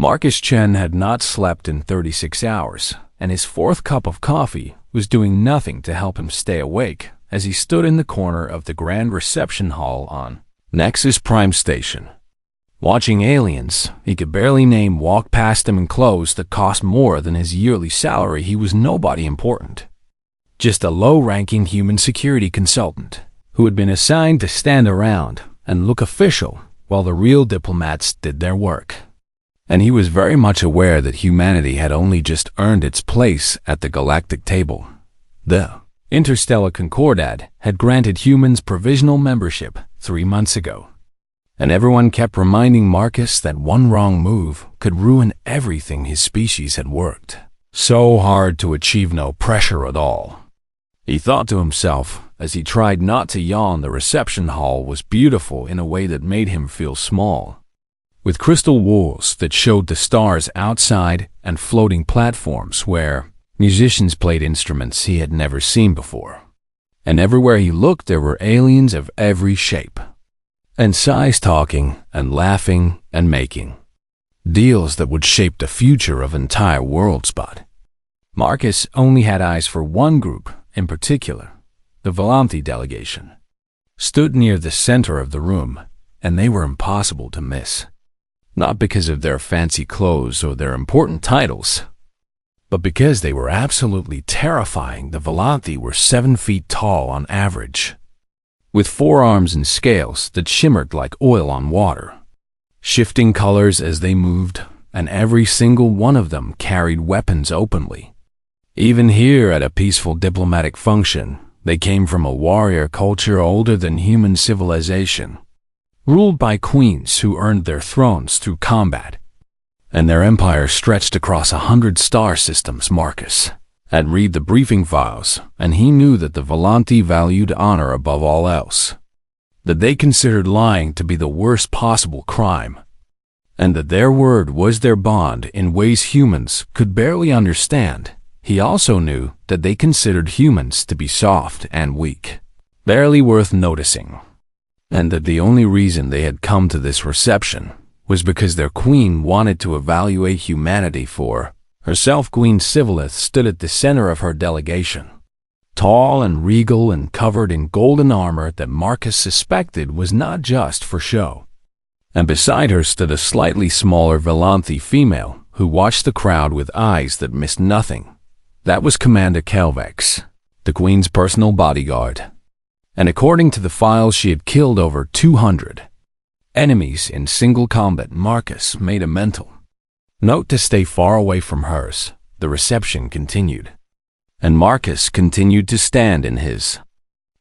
Marcus Chen had not slept in 36 hours, and his fourth cup of coffee was doing nothing to help him stay awake as he stood in the corner of the grand reception hall on Nexus Prime Station. Watching aliens he could barely name walk past him in clothes that cost more than his yearly salary, he was nobody important. Just a low-ranking human security consultant who had been assigned to stand around and look official while the real diplomats did their work. And he was very much aware that humanity had only just earned its place at the galactic table. The Interstellar Concordat had granted humans provisional membership 3 months ago, and everyone kept reminding Marcus that one wrong move could ruin everything his species had worked so hard to achieve. No pressure at all. He thought to himself as he tried not to yawn. The reception hall was beautiful in a way that made him feel small, with crystal walls that showed the stars outside and floating platforms where musicians played instruments he had never seen before. And everywhere he looked there were aliens of every shape and size, talking and laughing and making deals that would shape the future of entire worlds. But Marcus only had eyes for one group in particular. The Volanthi delegation stood near the center of the room, and they were impossible to miss. Not because of their fancy clothes or their important titles, but because they were absolutely terrifying. The Volanthi were 7 feet tall on average, with 4 arms and scales that shimmered like oil on water, shifting colors as they moved, and every single one of them carried weapons openly. Even here at a peaceful diplomatic function, they came from a warrior culture older than human civilization, ruled by queens who earned their thrones through combat, and their empire stretched across 100 star systems. Marcus had read the briefing files, and he knew that the Volanthi valued honor above all else, that they considered lying to be the worst possible crime, and that their word was their bond in ways humans could barely understand. He also knew that they considered humans to be soft and weak, barely worth noticing, and that the only reason they had come to this reception was because their queen wanted to evaluate humanity for herself. Queen Sivalith stood at the center of her delegation, tall and regal and covered in golden armor that Marcus suspected was not just for show. And beside her stood a slightly smaller Volanthi female who watched the crowd with eyes that missed nothing. That was Commander Kelvex, the Queen's personal bodyguard. And according to the files, she had killed over 200 enemies in single combat. Marcus made a mental note to stay far away from hers. The reception continued, and Marcus continued to stand in his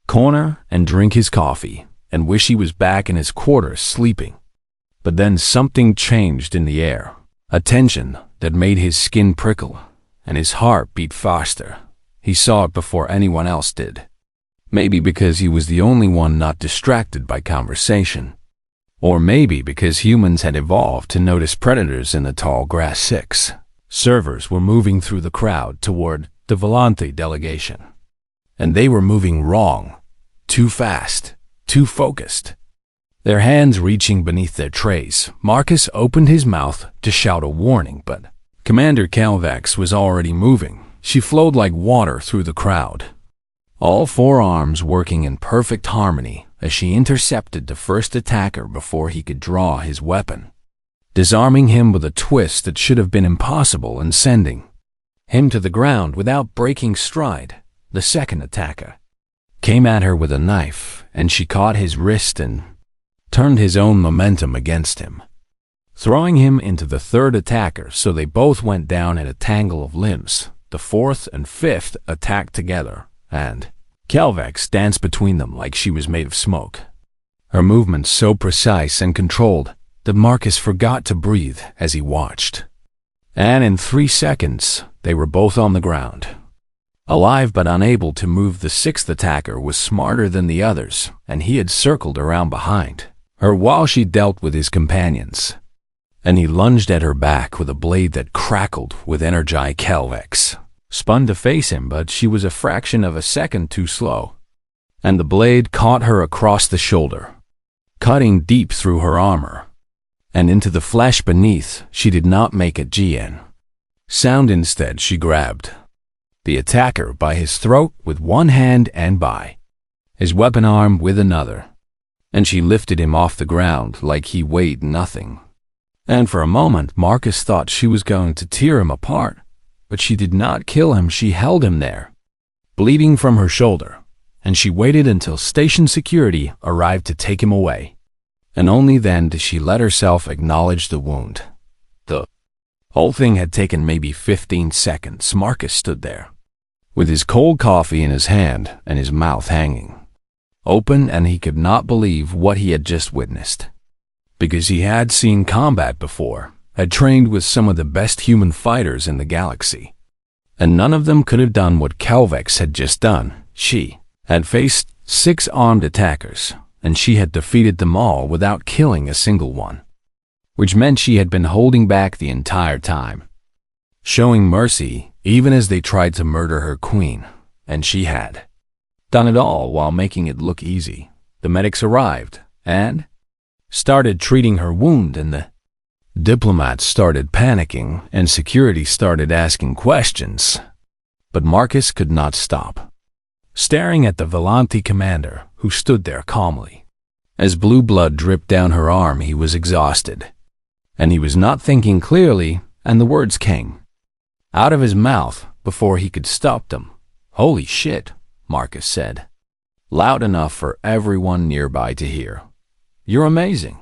corner and drink his coffee and wish he was back in his quarters sleeping. But then something changed in the air, a tension that made his skin prickle and his heart beat faster. He saw it before anyone else did. Maybe because he was the only one not distracted by conversation. Or maybe because humans had evolved to notice predators in the tall grass. 6 servers were moving through the crowd toward the Volanthi delegation. And they were moving wrong. Too fast. Too focused. Their hands reaching beneath their trays. Marcus opened his mouth to shout a warning, but Commander Kelvex was already moving. She flowed like water through the crowd, all 4 arms working in perfect harmony as she intercepted the first attacker before he could draw his weapon, disarming him with a twist that should have been impossible and sending him to the ground without breaking stride. The second attacker came at her with a knife, and she caught his wrist and turned his own momentum against him, throwing him into the third attacker, so they both went down in a tangle of limbs. The fourth and fifth attacked together, and Kelvex danced between them like she was made of smoke, her movements so precise and controlled that Marcus forgot to breathe as he watched. And in 3 seconds, they were both on the ground, alive but unable to move. The sixth attacker was smarter than the others, and he had circled around behind her while she dealt with his companions, and he lunged at her back with a blade that crackled with energy. Kelvex spun to face him, but she was a fraction of a second too slow, and the blade caught her across the shoulder, cutting deep through her armor and into the flesh beneath. She did not make a GN sound. Instead, she grabbed the attacker by his throat with one hand and by his weapon arm with another, and she lifted him off the ground like he weighed nothing. And for a moment, Marcus thought she was going to tear him apart, but she did not kill him. She held him there, bleeding from her shoulder, and she waited until station security arrived to take him away. And only then did she let herself acknowledge the wound. The whole thing had taken maybe 15 seconds. Marcus stood there, with his cold coffee in his hand and his mouth hanging open, and he could not believe what he had just witnessed. Because he had seen combat before, had trained with some of the best human fighters in the galaxy, and none of them could have done what Kelvex had just done. She had faced 6 armed attackers, and she had defeated them all without killing a single one, which meant she had been holding back the entire time, showing mercy even as they tried to murder her queen, and she had done it all while making it look easy. The medics arrived and started treating her wound, and the diplomats started panicking, and security started asking questions. But Marcus could not stop staring at the Volanti commander, who stood there calmly. As blue blood dripped down her arm, he was exhausted, and he was not thinking clearly, and the words came out of his mouth before he could stop them. "Holy shit," Marcus said, loud enough for everyone nearby to hear. "You're amazing."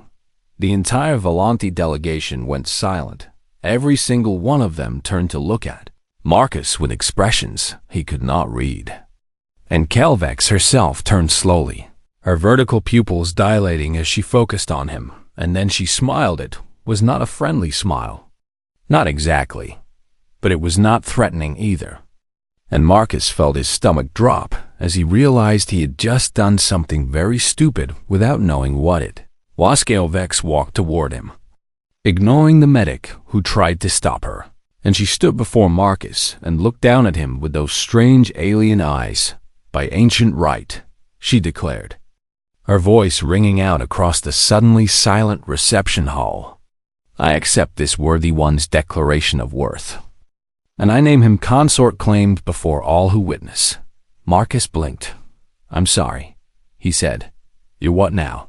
The entire Volanti delegation went silent. Every single one of them turned to look at Marcus with expressions he could not read. And Kelvex herself turned slowly, her vertical pupils dilating as she focused on him, and then she smiled. It was not a friendly smile. Not exactly, but it was not threatening either. And Marcus felt his stomach drop as he realized he had just done something very stupid without knowing what it was. Kelvex walked toward him, ignoring the medic who tried to stop her, and she stood before Marcus and looked down at him with those strange alien eyes. "By ancient right," she declared, her voice ringing out across the suddenly silent reception hall, "I accept this worthy one's declaration of worth, and I name him Consort, claimed before all who witness." Marcus blinked. "I'm sorry," he said. "You what now?"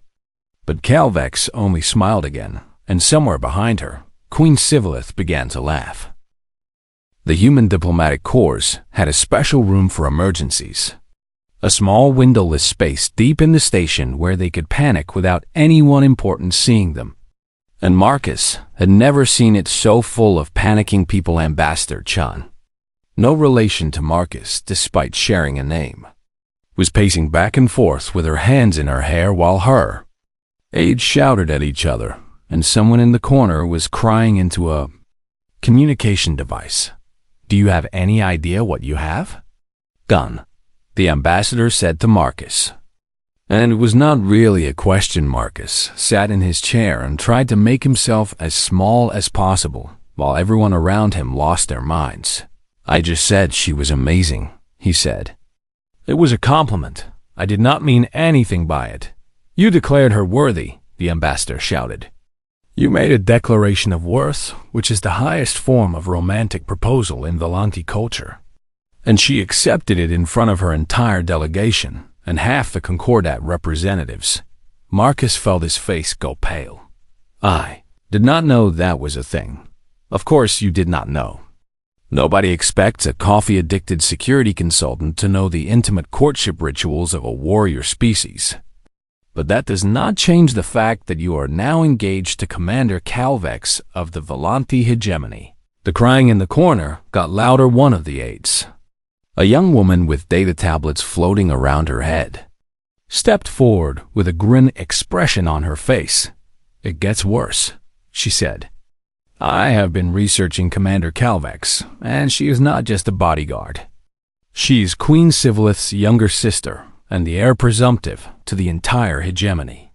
But Kelvex only smiled again, and somewhere behind her, Queen Sivilith began to laugh. The human diplomatic corps had a special room for emergencies, a small windowless space deep in the station where they could panic without anyone important seeing them. And Marcus had never seen it so full of panicking people. Ambassador Chun, no relation to Marcus despite sharing a name, was pacing back and forth with her hands in her hair while her aides shouted at each other, and someone in the corner was crying into a communication device. "Do you have any idea what you have?" "Gun," the ambassador said to Marcus. And it was not really a question. Marcus sat in his chair and tried to make himself as small as possible, while everyone around him lost their minds. "I just said she was amazing," he said. "It was a compliment. I did not mean anything by it." "You declared her worthy," the ambassador shouted. "You made a declaration of worth, which is the highest form of romantic proposal in Volanti culture. And she accepted it in front of her entire delegation and half the Concordat representatives." Marcus felt his face go pale. "I did not know that was a thing." "Of course you did not know. Nobody expects a coffee-addicted security consultant to know the intimate courtship rituals of a warrior species. But that does not change the fact that you are now engaged to Commander Kelvex of the Volanti hegemony." The crying in the corner got louder. One of the aides, a young woman with data tablets floating around her head, stepped forward with a grin expression on her face. "It gets worse," she said. "I have been researching Commander Kelvex, and she is not just a bodyguard. She is Queen Sivilith's younger sister and the heir presumptive to the entire hegemony."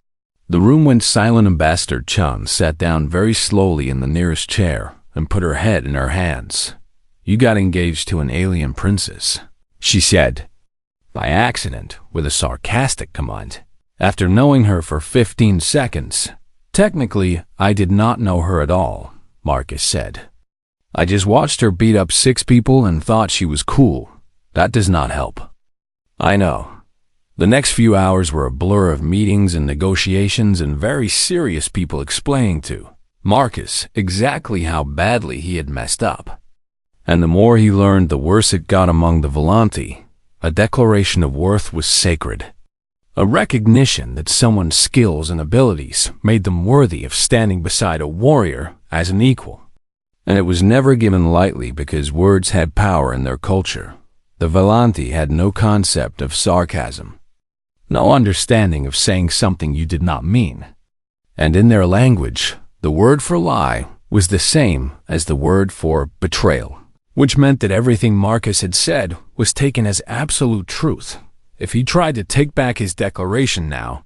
The room went silent. Ambassador Chun sat down very slowly in the nearest chair and put her head in her hands. "You got engaged to an alien princess," she said, by accident, with a sarcastic command. "After knowing her for 15 seconds, Technically, I did not know her at all, Marcus said. I just watched her beat up 6 people and thought she was cool. That does not help. I know. The next few hours were a blur of meetings and negotiations and very serious people explaining to Marcus exactly how badly he had messed up. And the more he learned, the worse it got among the Volanti. A declaration of worth was sacred. A recognition that someone's skills and abilities made them worthy of standing beside a warrior as an equal. And it was never given lightly because words had power in their culture. The Volanti had no concept of sarcasm, no understanding of saying something you did not mean. And in their language, the word for lie was the same as the word for betrayal, which meant that everything Marcus had said was taken as absolute truth. If he tried to take back his declaration now,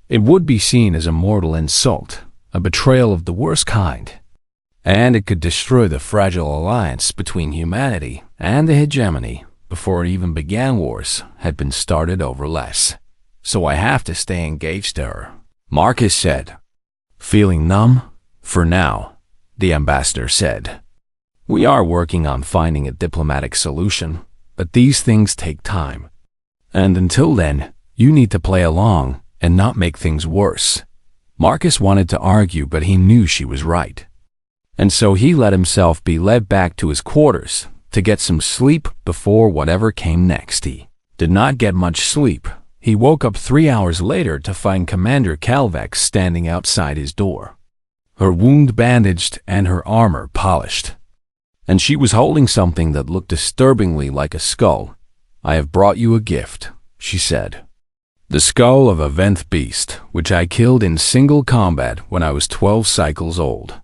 it would be seen as a mortal insult, a betrayal of the worst kind. And it could destroy the fragile alliance between humanity and the hegemony before it even began. Wars had been started over less. So I have to stay engaged to her, Marcus said. Feeling numb? For now, the ambassador said. We are working on finding a diplomatic solution, but these things take time. And until then, you need to play along and not make things worse. Marcus wanted to argue, but he knew she was right. And so he let himself be led back to his quarters to get some sleep before whatever came next. He did not get much sleep. He woke up 3 hours later to find Commander Calvex standing outside his door, her wound bandaged and her armor polished. And she was holding something that looked disturbingly like a skull. I have brought you a gift, she said. The skull of a Venth beast, which I killed in single combat when I was 12 cycles old.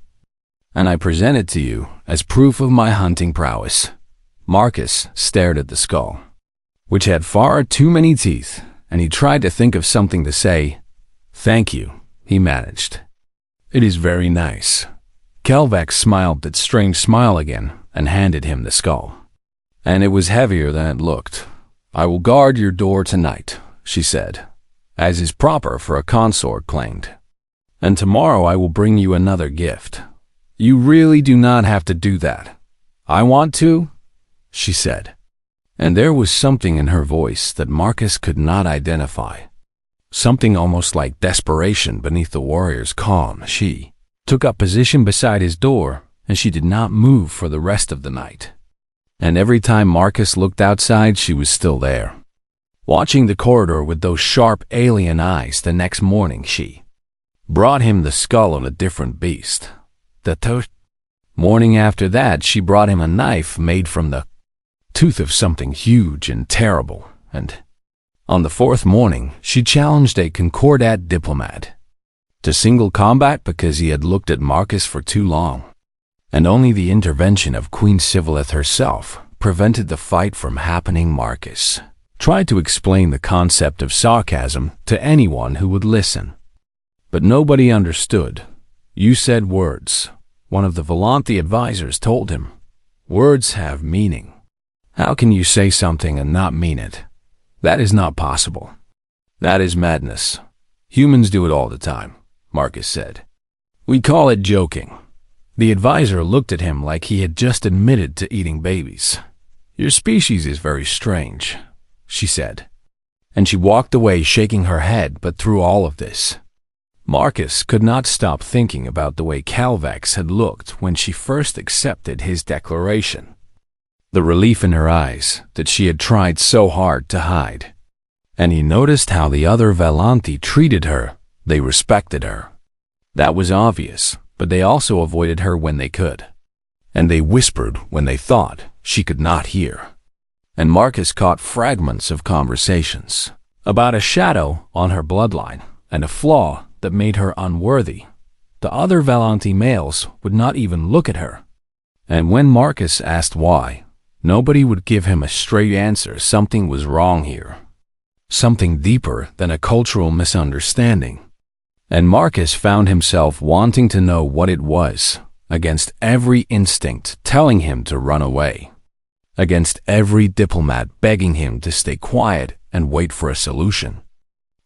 And I present it to you as proof of my hunting prowess. Marcus stared at the skull, which had far too many teeth, and he tried to think of something to say. Thank you, he managed. It is very nice. Calvex smiled that strange smile again and handed him the skull. And it was heavier than it looked. I will guard your door tonight, she said, as is proper for a consort claimed. And tomorrow I will bring you another gift. You really do not have to do that. I want to, she said. And there was something in her voice that Marcus could not identify. Something almost like desperation beneath the warrior's calm. She took up position beside his door, and she did not move for the rest of the night. And every time Marcus looked outside, she was still there, watching the corridor with those sharp alien eyes. The next morning she brought him the skull of a different beast. The morning after that, she brought him a knife made from the tooth of something huge and terrible, and on the 4th morning, she challenged a Concordat diplomat to single combat because he had looked at Marcus for too long, and only the intervention of Queen Sibyleth herself prevented the fight from happening. Marcus tried to explain the concept of sarcasm to anyone who would listen, but nobody understood. You said words, one of the Volanti advisors told him. Words have meaning. How can you say something and not mean it? That is not possible. That is madness. Humans do it all the time, Marcus said. We call it joking. The advisor looked at him like he had just admitted to eating babies. Your species is very strange, she said. And she walked away shaking her head. But through all of this, Marcus could not stop thinking about the way Calvex had looked when she first accepted his declaration. The relief in her eyes that she had tried so hard to hide. And he noticed how the other Volanti treated her. They respected her. That was obvious, but they also avoided her when they could. And they whispered when they thought she could not hear. And Marcus caught fragments of conversations about a shadow on her bloodline and a flaw that made her unworthy. The other Volanti males would not even look at her. And when Marcus asked why, nobody would give him a straight answer. Something was wrong here. Something deeper than a cultural misunderstanding. And Marcus found himself wanting to know what it was, against every instinct telling him to run away, against every diplomat begging him to stay quiet and wait for a solution.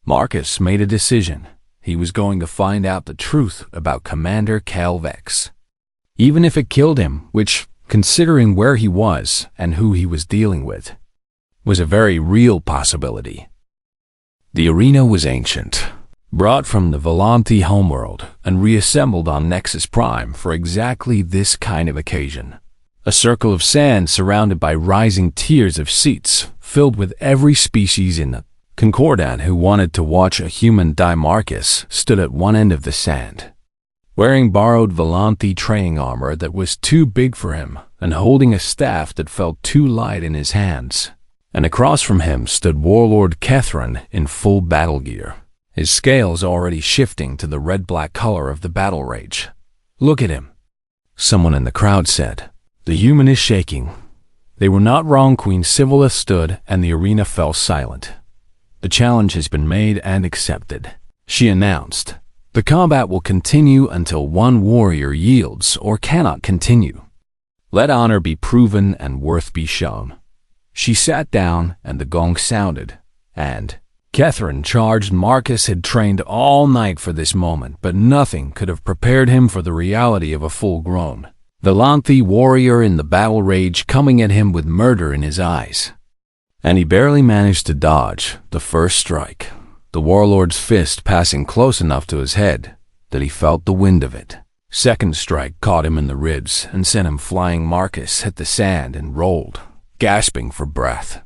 Marcus made a decision. he was going to find out the truth about Commander Calvex. Even if it killed him, which, considering where he was and who he was dealing with, was a very real possibility. The arena was ancient, brought from the Volanti homeworld and reassembled on Nexus Prime for exactly this kind of occasion. A circle of sand surrounded by rising tiers of seats filled with every species in the Concordat who wanted to watch a human die. Marcus stood at one end of the sand, wearing borrowed Volanti training armor that was too big for him and holding a staff that felt too light in his hands. And across from him stood Warlord Kethran in full battle gear, his scales already shifting to the red-black color of the battle rage. "Look at him," someone in the crowd said. "The human is shaking." They were not wrong. Queen Sivilla stood, and the arena fell silent. "The challenge has been made and accepted," she announced. "The combat will continue until one warrior yields or cannot continue. Let honor be proven and worth be shown." She sat down, and the gong sounded, and Kethran charged. Marcus had trained all night for this moment, but nothing could have prepared him for the reality of a full-grown Volanti warrior in the battle rage coming at him with murder in his eyes. And he barely managed to dodge the first strike, the warlord's fist passing close enough to his head that he felt the wind of it. Second strike caught him in the ribs and sent him flying. Marcus hit the sand and rolled, gasping for breath.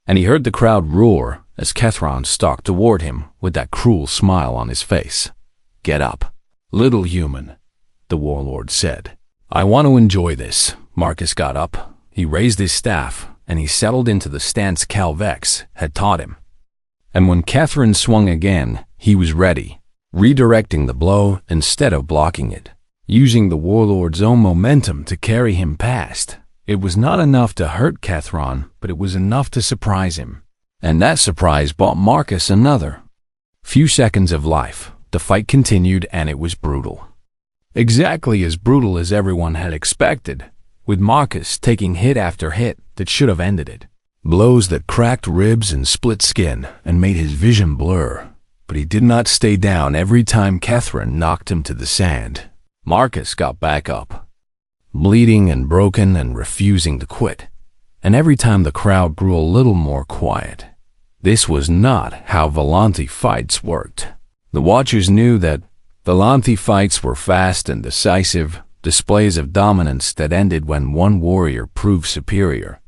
And he heard the crowd roar as Kethran stalked toward him with that cruel smile on his face. "Get up, little human," the warlord said. "I want to enjoy this." Marcus got up. He raised his staff, and he settled into the stance Calvex had taught him. And when Kethran swung again, he was ready, redirecting the blow instead of blocking it, using the warlord's own momentum to carry him past. It was not enough to hurt Kethran, but it was enough to surprise him. And that surprise bought Marcus another few seconds of life. The fight continued, and it was brutal. Exactly as brutal as everyone had expected, with Marcus taking hit after hit that should have ended it. Blows that cracked ribs and split skin and made his vision blur. But he did not stay down every time Kethran knocked him to the sand. Marcus got back up, bleeding and broken and refusing to quit. And every time the crowd grew a little more quiet. This was not how Volanti fights worked. The watchers knew that Volanti fights were fast and decisive, displays of dominance that ended when one warrior proved superior.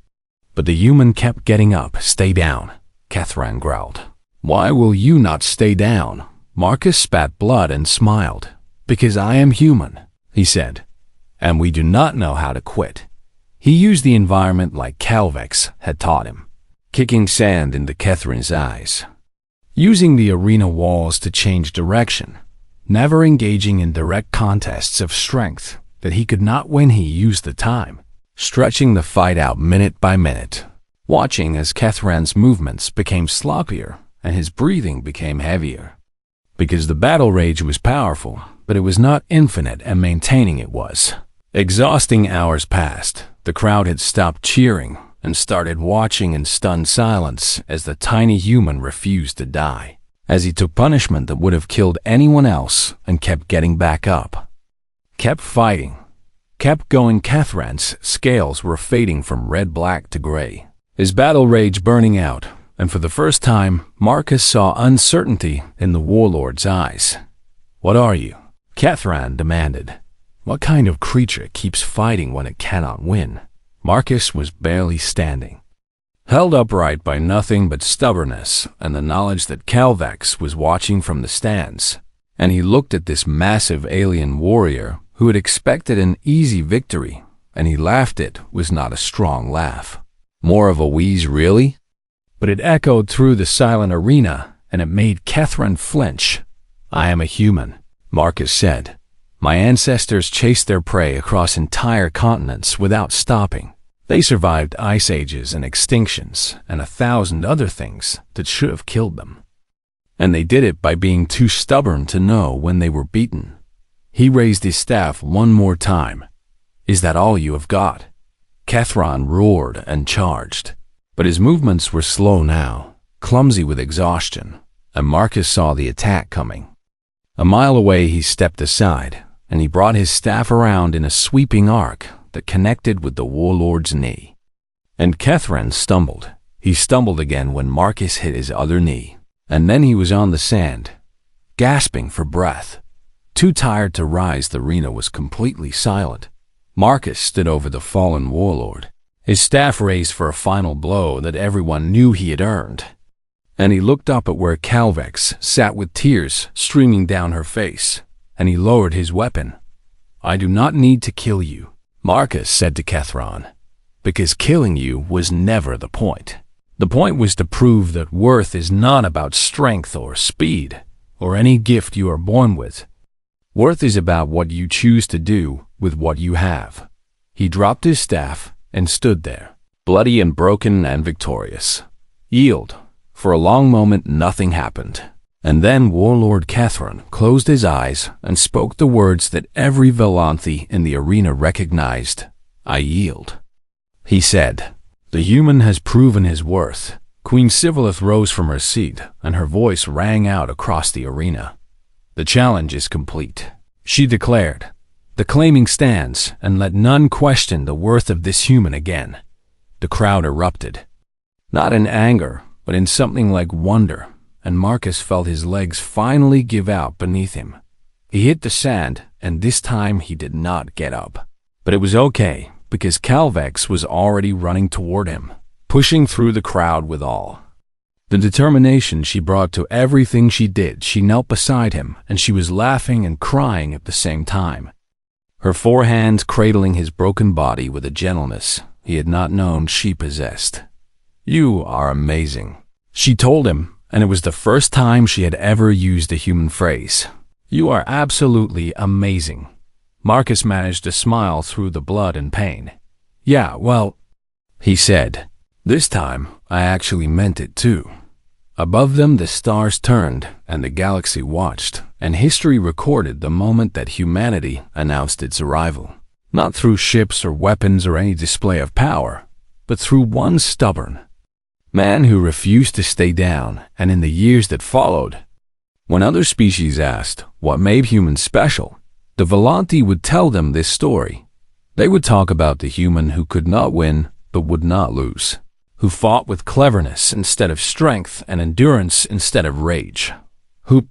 But the human kept getting up. "Stay down," Kethran growled. "Why will you not stay down?" Marcus spat blood and smiled. "Because I am human," he said, "and we do not know how to quit." He used the environment like Calvex had taught him, kicking sand into Kethran's eyes, using the arena walls to change direction, never engaging in direct contests of strength that he could not win. He used the time, stretching the fight out minute by minute, watching as Kethran's movements became sloppier and his breathing became heavier. Because the battle rage was powerful, but it was not infinite, and maintaining it was. Exhausting hours passed. The crowd had stopped cheering and started watching in stunned silence as the tiny human refused to die, as he took punishment that would have killed anyone else and kept getting back up. Kept fighting. Kept going. Kethran's scales were fading from red-black to gray, his battle rage burning out, and for the first time, Marcus saw uncertainty in the warlord's eyes. "What are you?" Kethran demanded. "What kind of creature keeps fighting when it cannot win?" Marcus was barely standing, held upright by nothing but stubbornness and the knowledge that Calvex was watching from the stands, and he looked at this massive alien warrior who had expected an easy victory, and he laughed. It was not a strong laugh, more of a wheeze, really, but it echoed through the silent arena, and it made Kethran flinch. "I am a human," Marcus said. "My ancestors chased their prey across entire continents without stopping. They survived ice ages and extinctions and 1,000 other things that should have killed them. And they did it by being too stubborn to know when they were beaten." He raised his staff one more time. "Is that all you have got?" Kethran roared and charged, but his movements were slow now, clumsy with exhaustion, and Marcus saw the attack coming. A mile away, he stepped aside, and he brought his staff around in a sweeping arc that connected with the warlord's knee. And Kethran stumbled. He stumbled again when Marcus hit his other knee, and then he was on the sand, gasping for breath. Too tired to rise, the arena was completely silent. Marcus stood over the fallen warlord, his staff raised for a final blow that everyone knew he had earned. And he looked up at where Calvex sat with tears streaming down her face, and he lowered his weapon. "I do not need to kill you," Marcus said to Kethran, "because killing you was never the point. The point was to prove that worth is not about strength or speed, or any gift you are born with. Worth is about what you choose to do with what you have." He dropped his staff and stood there, bloody and broken and victorious. Yield. For a long moment, nothing happened. And then Warlord Kethran closed his eyes and spoke the words that every Velanthi in the arena recognized. "I yield." He said, "The human has proven his worth." Queen Sivalith rose from her seat, and her voice rang out across the arena. "The challenge is complete," she declared. "The claiming stands, and let none question the worth of this human again." The crowd erupted, not in anger, but in something like wonder, and Marcus felt his legs finally give out beneath him. He hit the sand, and this time he did not get up. But it was okay, because Calvex was already running toward him, pushing through the crowd with all the determination she brought to everything she did. She knelt beside him, and she was laughing and crying at the same time, her 4 hands cradling his broken body with a gentleness he had not known she possessed. "You are amazing," she told him, and it was the first time she had ever used a human phrase. "You are absolutely amazing." Marcus managed to smile through the blood and pain. "Yeah, well," he said, "this time I actually meant it too." Above them the stars turned, and the galaxy watched, and history recorded the moment that humanity announced its arrival. Not through ships or weapons or any display of power, but through one stubborn man who refused to stay down. And in the years that followed, when other species asked what made humans special, the Velanthi would tell them this story. They would talk about the human who could not win but would not lose, who fought with cleverness instead of strength and endurance instead of rage, who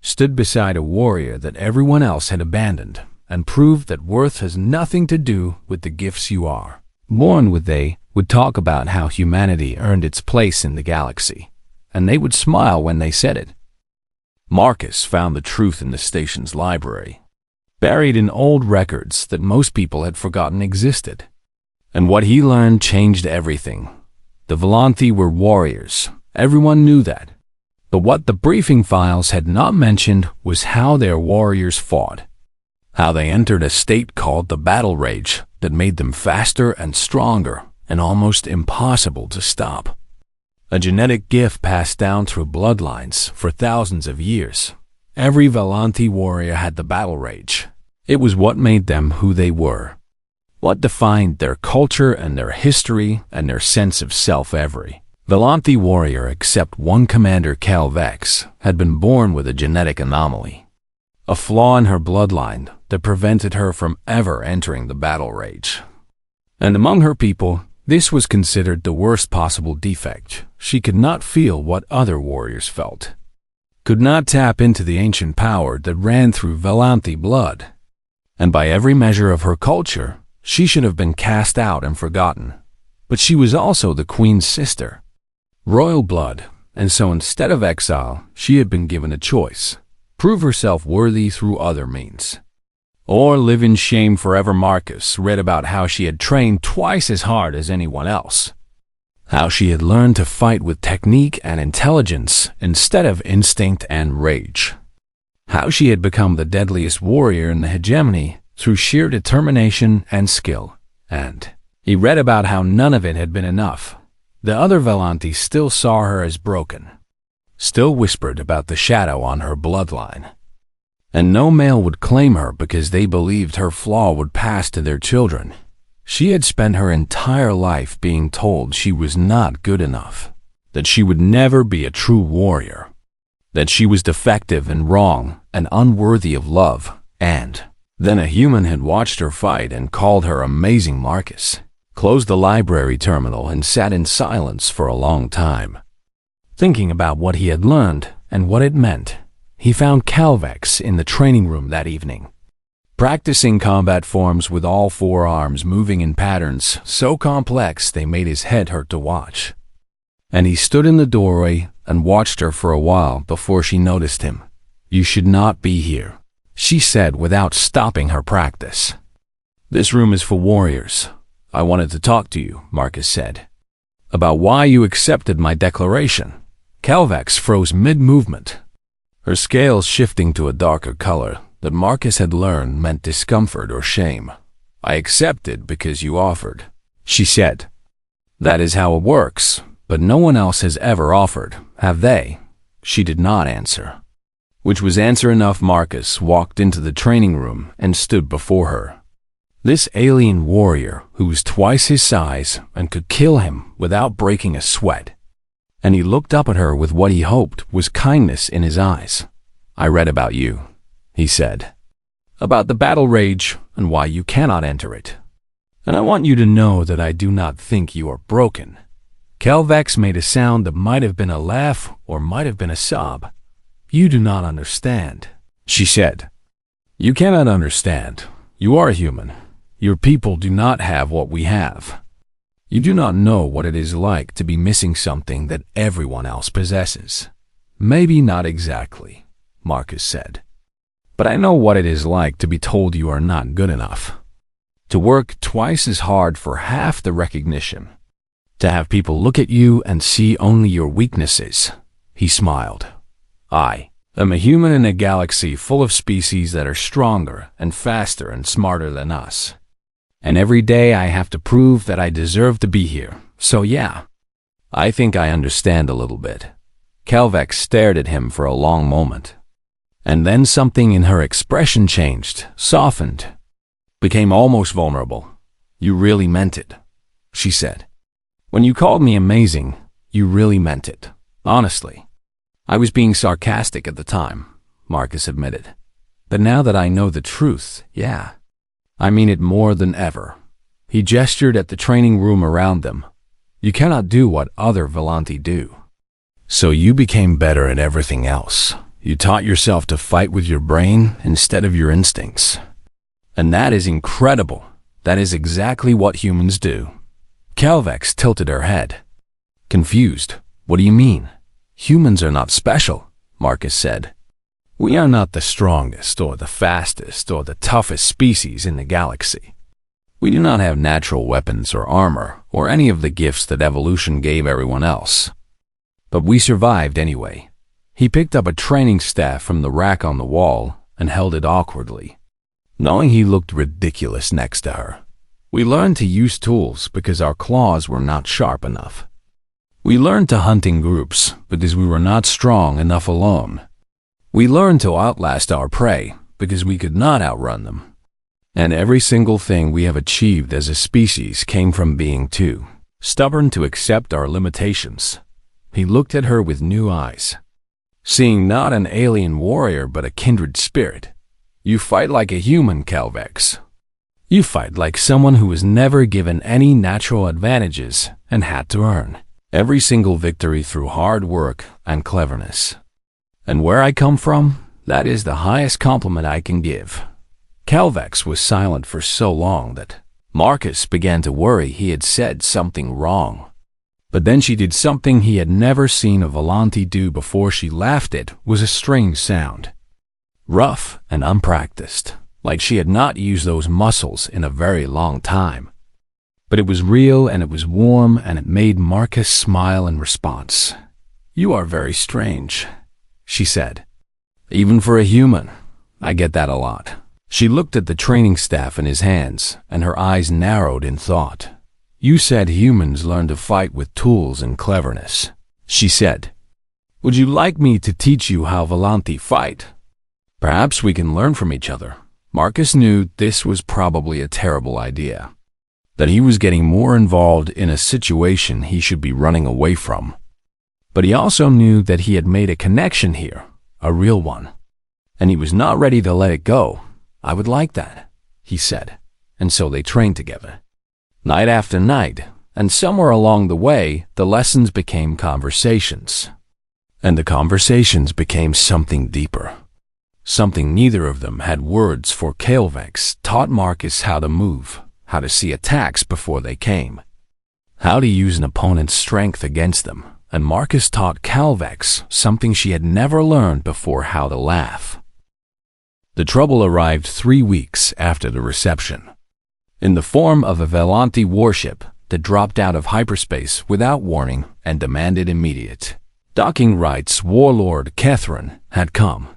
stood beside a warrior that everyone else had abandoned and proved that worth has nothing to do with the gifts you are born with. They would talk about how humanity earned its place in the galaxy, and they would smile when they said it. Marcus found the truth in the station's library, buried in old records that most people had forgotten existed. And what he learned changed everything. The Velanthi were warriors. Everyone knew that. But what the briefing files had not mentioned was how their warriors fought, how they entered a state called the battle rage that made them faster and stronger and almost impossible to stop. A genetic gift passed down through bloodlines for thousands of years. Every Velanthi warrior had the battle rage. It was what made them who they were, what defined their culture and their history and their sense of self. Every Velanthi warrior except one commander, Calvex, had been born with a genetic anomaly, a flaw in her bloodline that prevented her from ever entering the battle rage. And among her people, this was considered the worst possible defect. She could not feel what other warriors felt, could not tap into the ancient power that ran through Velanthi blood. And by every measure of her culture, she should have been cast out and forgotten. But she was also the queen's sister, royal blood, and so instead of exile, she had been given a choice: prove herself worthy through other means, or live in shame forever. Marcus read about how she had trained twice as hard as anyone else, how she had learned to fight with technique and intelligence instead of instinct and rage, how she had become the deadliest warrior in the hegemony through sheer determination and skill. And he read about how none of it had been enough. The other Velanthi still saw her as broken, still whispered about the shadow on her bloodline. And no male would claim her because they believed her flaw would pass to their children. She had spent her entire life being told she was not good enough, that she would never be a true warrior, that she was defective and wrong, and unworthy of love, and then a human had watched her fight and called her amazing. Marcus closed the library terminal and sat in silence for a long time, thinking about what he had learned and what it meant. He found Calvex in the training room that evening, practicing combat forms with all four arms moving in patterns so complex they made his head hurt to watch. And he stood in the doorway and watched her for a while before she noticed him. "You should not be here," she said without stopping her practice. "This room is for warriors. I wanted to talk to you," Marcus said, "about why you accepted my declaration." Calvex froze mid-movement, her scales shifting to a darker color that Marcus had learned meant discomfort or shame. "I accepted because you offered," she said. "That is how it works, but no one else has ever offered, have they?" She did not answer, which was answer enough. Marcus walked into the training room and stood before her. This alien warrior who was twice his size and could kill him without breaking a sweat. And he looked up at her with what he hoped was kindness in his eyes. "I read about you," he said, "about the battle rage and why you cannot enter it. And I want you to know that I do not think you are broken." Calvex made a sound that might have been a laugh or might have been a sob. "You do not understand," she said. "You cannot understand. You are human. Your people do not have what we have. You do not know what it is like to be missing something that everyone else possesses." "Maybe not exactly," Marcus said. "But I know what it is like to be told you are not good enough. To work twice as hard for half the recognition. To have people look at you and see only your weaknesses." He smiled. "I am a human in a galaxy full of species that are stronger and faster and smarter than us. And every day I have to prove that I deserve to be here. So yeah, I think I understand a little bit." Calvex stared at him for a long moment. And then something in her expression changed, softened, became almost vulnerable. "You really meant it," she said. "When you called me amazing, you really meant it. Honestly. I was being sarcastic at the time," Marcus admitted. "But now that I know the truth, yeah, I mean it more than ever." He gestured at the training room around them. "You cannot do what other Volanti do. So you became better at everything else. You taught yourself to fight with your brain instead of your instincts. And that is incredible. That is exactly what humans do." Calvex tilted her head, confused. "What do you mean? Humans are not special," Marcus said. "We are not the strongest or the fastest or the toughest species in the galaxy. We do not have natural weapons or armor or any of the gifts that evolution gave everyone else. But we survived anyway." He picked up a training staff from the rack on the wall and held it awkwardly, knowing he looked ridiculous next to her. "We learned to use tools because our claws were not sharp enough. We learned to hunt in groups because we were not strong enough alone. We learned to outlast our prey because we could not outrun them. And every single thing we have achieved as a species came from being too stubborn to accept our limitations." He looked at her with new eyes, seeing not an alien warrior but a kindred spirit. "You fight like a human, Calvex. You fight like someone who was never given any natural advantages and had to earn every single victory through hard work and cleverness. And where I come from, that is the highest compliment I can give." Calvex was silent for so long that Marcus began to worry he had said something wrong. But then she did something he had never seen a Volanti do before. She laughed. It was a strange sound, rough and unpracticed, like she had not used those muscles in a very long time. But it was real and it was warm and it made Marcus smile in response. "You are very strange," she said. "Even for a human. I get that a lot." She looked at the training staff in his hands and her eyes narrowed in thought. "You said humans learn to fight with tools and cleverness," she said. "Would you like me to teach you how Volanti fight? Perhaps we can learn from each other." Marcus knew this was probably a terrible idea, that he was getting more involved in a situation he should be running away from. But he also knew that he had made a connection here, a real one. and he was not ready to let it go. "I would like that," he said, and so they trained together. Night after night, and somewhere along the way, the lessons became conversations. And the conversations became something deeper. Something neither of them had words for. Calvex taught Marcus how to move, how to see attacks before they came, how to use an opponent's strength against them, and Marcus taught Calvex something she had never learned before: how to laugh. The trouble arrived 3 weeks after the reception, in the form of a Velanti warship that dropped out of hyperspace without warning and demanded immediate docking rights. Warlord Catherine had come.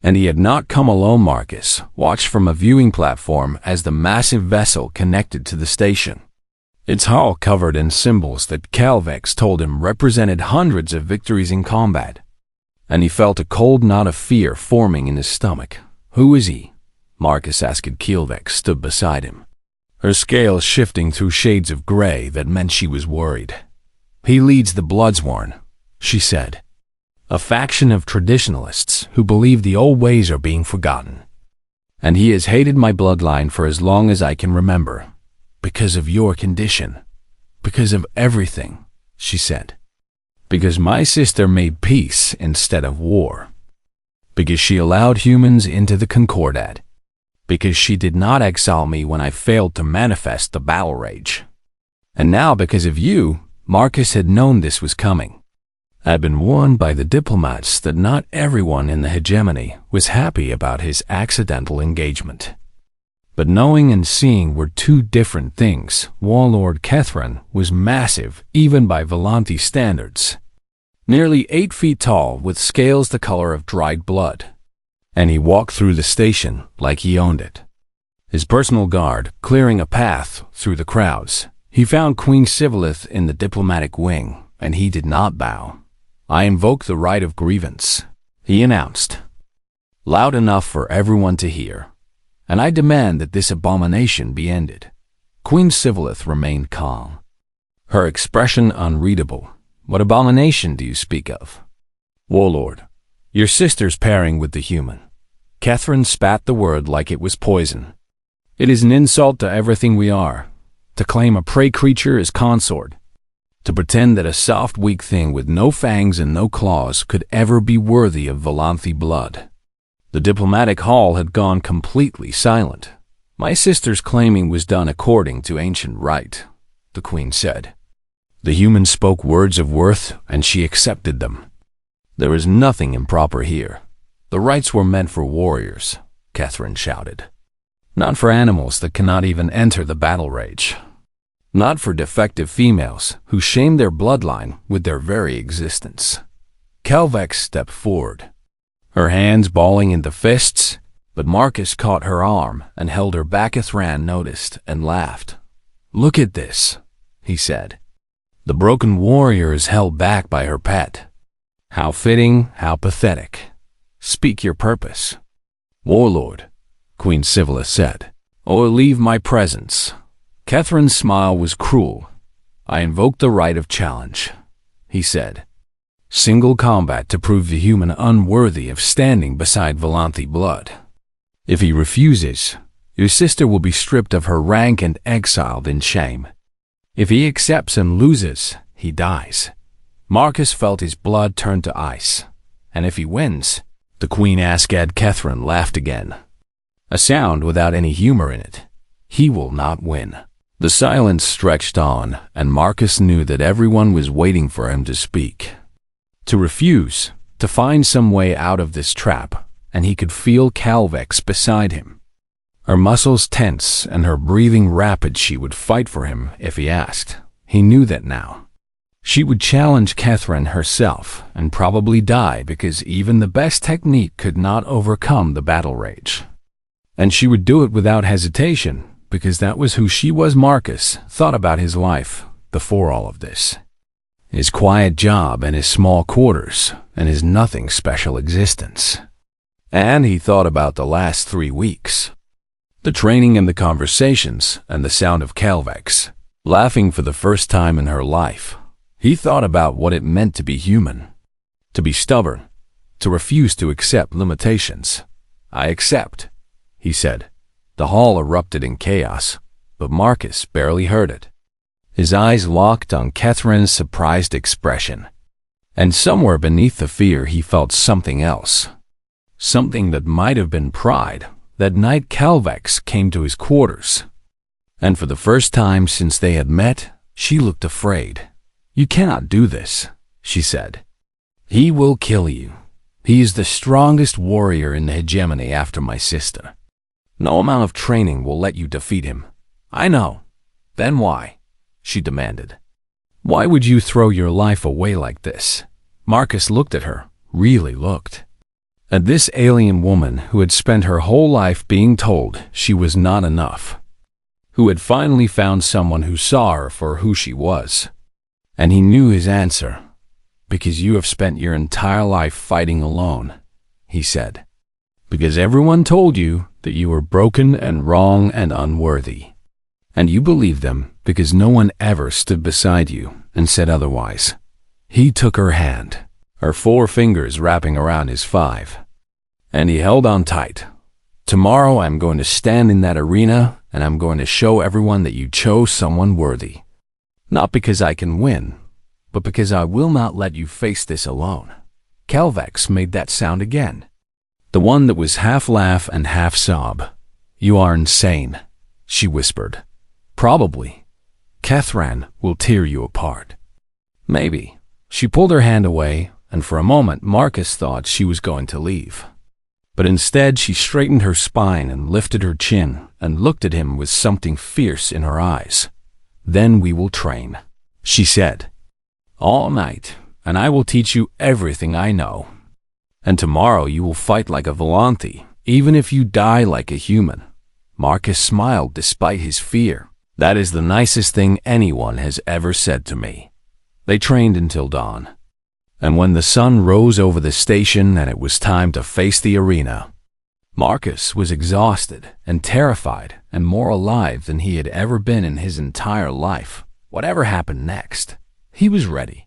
And he had not come alone. Marcus watched from a viewing platform as the massive vessel connected to the station, its hull covered in symbols that Calvex told him represented hundreds of victories in combat. And he felt a cold knot of fear forming in his stomach. "Who is he?" Marcus asked. Calvex stood beside him, her scales shifting through shades of gray that meant she was worried. "He leads the Bloodsworn," she said. "A faction of traditionalists who believe the old ways are being forgotten. And he has hated my bloodline for as long as I can remember. Because of your condition. Because of everything," she said. "Because my sister made peace instead of war. Because she allowed humans into the Concordat. Because she did not exile me when I failed to manifest the battle rage. And now because of you." Marcus had known this was coming. Had been warned by the diplomats that not everyone in the hegemony was happy about his accidental engagement. But knowing and seeing were two different things. Warlord Catherine was massive, even by Velanti standards. Nearly 8 feet tall, with scales the color of dried blood. And he walked through the station like he owned it, his personal guard clearing a path through the crowds. He found Queen Sivilith in the diplomatic wing, and he did not bow. "I invoke the right of grievance," he announced, loud enough for everyone to hear, "and I demand that this abomination be ended." Queen Sivilith remained calm, her expression unreadable. "What abomination do you speak of?" "Warlord, your sister's pairing with the human." Catherine spat the word like it was poison. "It is an insult to everything we are, to claim a prey creature as consort. To pretend that a soft, weak thing with no fangs and no claws could ever be worthy of Velanthi blood." The diplomatic hall had gone completely silent. "My sister's claiming was done according to ancient rite," the queen said. The human spoke words of worth, and she accepted them. "There is nothing improper here. The rites were meant for warriors," Catherine shouted. "Not for animals that cannot even enter the battle rage. Not for defective females who shame their bloodline with their very existence." Calvex stepped forward, her hands balling into fists, but Marcus caught her arm and held her back. Thran noticed and laughed. "Look at this," he said. "The broken warrior is held back by her pet. How fitting, how pathetic. Speak your purpose." "Warlord," Queen Sivilith said, "or leave my presence." Catherine's smile was cruel. "I invoke the right of challenge," he said. "Single combat to prove the human unworthy of standing beside Velanthi blood. If he refuses, your sister will be stripped of her rank and exiled in shame. If he accepts and loses, he dies." Marcus felt his blood turn to ice. "And if he wins?" the queen asked. Catherine laughed again, a sound without any humor in it. "He will not win." The silence stretched on, and Marcus knew that everyone was waiting for him to speak. To refuse, to find some way out of this trap, and he could feel Calvex beside him. Her muscles tense and her breathing rapid. She would fight for him if he asked. He knew that now. She would challenge Catherine herself and probably die because even the best technique could not overcome the battle rage. And she would do it without hesitation, because that was who she was. Marcus thought about his life before all of this. His quiet job and his small quarters and his nothing special existence. And he thought about the last 3 weeks. The training and the conversations and the sound of Calvex laughing for the first time in her life. He thought about what it meant to be human, to be stubborn, to refuse to accept limitations. "I accept," he said. The hall erupted in chaos, but Marcus barely heard it. His eyes locked on Catherine's surprised expression. And somewhere beneath the fear he felt something else. Something that might have been pride. That night Calvex came to his quarters. And for the first time since they had met, she looked afraid. "You cannot do this," she said. "He will kill you. He is the strongest warrior in the hegemony after my sister. No amount of training will let you defeat him." "I know." "Then why?" she demanded. "Why would you throw your life away like this?" Marcus looked at her, really looked. At this alien woman who had spent her whole life being told she was not enough. Who had finally found someone who saw her for who she was. And he knew his answer. "Because you have spent your entire life fighting alone," he said. "Because everyone told you that you were broken and wrong and unworthy. And you believed them because no one ever stood beside you and said otherwise." He took her hand, her 4 fingers wrapping around his 5. And he held on tight. "Tomorrow I'm going to stand in that arena and I'm going to show everyone that you chose someone worthy. Not because I can win, but because I will not let you face this alone." Calvex made that sound again. The one that was half laugh and half sob. "You are insane," she whispered. "Probably. Catherine will tear you apart." "Maybe." She pulled her hand away, and for a moment Marcus thought she was going to leave. But instead she straightened her spine and lifted her chin and looked at him with something fierce in her eyes. "Then we will train," she said. "All night, and I will teach you everything I know. And tomorrow you will fight like a Volante, even if you die like a human." Marcus smiled despite his fear. "That is the nicest thing anyone has ever said to me." They trained until dawn. And when the sun rose over the station and it was time to face the arena, Marcus was exhausted and terrified and more alive than he had ever been in his entire life. Whatever happened next, he was ready.